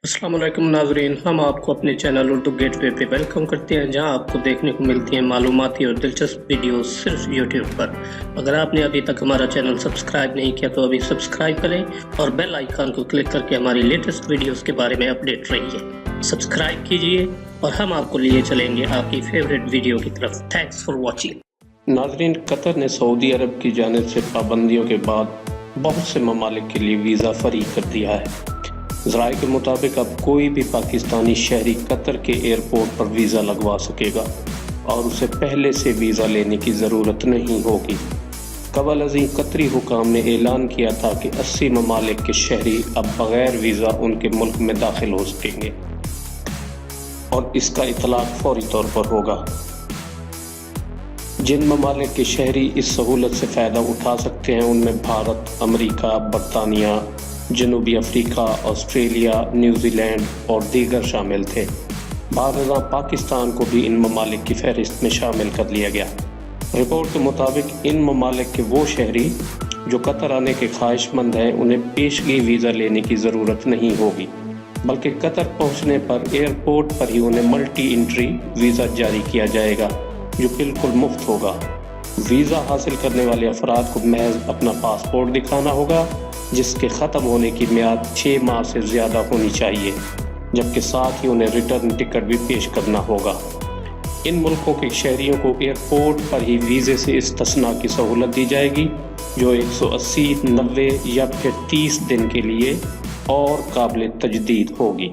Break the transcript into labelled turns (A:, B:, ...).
A: अस्सलाम वालेकुम नाज़रीन, हम आपको अपने चैनल उर्दू गेटवे पे वेलकम करते हैं, जहां आपको देखने को मिलती हैं मालूमाती और दिलचस्प वीडियोस सिर्फ यूट्यूब पर। अगर आपने अभी तक हमारा चैनल सब्सक्राइब नहीं किया तो अभी सब्सक्राइब करें और बेल आइकन को क्लिक करके हमारी लेटेस्ट वीडियोस के बारे में अपडेट रहिए। सब्सक्राइब कीजिए और हम आपको लिए चलेंगे आपकी फेवरेट वीडियो की तरफ। Thanks for watching. नाज़रीन, कतर ने सऊदी अरब की जानिब से पाबंदियों के बाद बहुत से ममालिक के लिए वीज़ा फ्री कर दिया है। ज़राए के मुताबिक अब कोई भी पाकिस्तानी शहरी कतर के एयरपोर्ट पर वीज़ा लगवा सकेगा और उसे पहले से वीज़ा लेने की ज़रूरत नहीं होगी। कबल अज़ीं कतरी हुकाम ने ऐलान किया था कि 80 ममालिक के शहरी अब बग़ैर वीज़ा उनके मुल्क में दाखिल हो सकेंगे और इसका इतलाक़ फौरी तौर पर होगा। जिन ममालिक के शहरी इस सहूलत से फ़ायदा उठा सकते हैं उनमें भारत, अमरीका, बरतानिया, जनूबी अफ्रीका, ऑस्ट्रेलिया, न्यूजीलैंड और दीगर शामिल थे। बारह पाकिस्तान को भी इन ममालिक की फहरिस्त में शामिल कर लिया गया। रिपोर्ट के मुताबिक इन ममालिक के वो शहरी जो कतर आने के ख्वाहिशमंद हैं उन्हें पेशगी वीज़ा लेने की ज़रूरत नहीं होगी, बल्कि कतर पहुंचने पर एयरपोर्ट पर ही उन्हें मल्टी एंट्री वीज़ा जारी किया जाएगा जो बिल्कुल मुफ्त होगा। वीज़ा हासिल करने वाले अफराद को महज अपना पासपोर्ट दिखाना होगा जिसके ख़त्म होने की मियाद 6 माह से ज़्यादा होनी चाहिए, जबकि साथ ही उन्हें रिटर्न टिकट भी पेश करना होगा। इन मुल्कों के शहरियों को एयरपोर्ट पर ही वीज़े से इस्तिस्ना की सहूलत दी जाएगी जो 180, 90 या फिर 30 दिन के लिए और काबिल तजदीद होगी।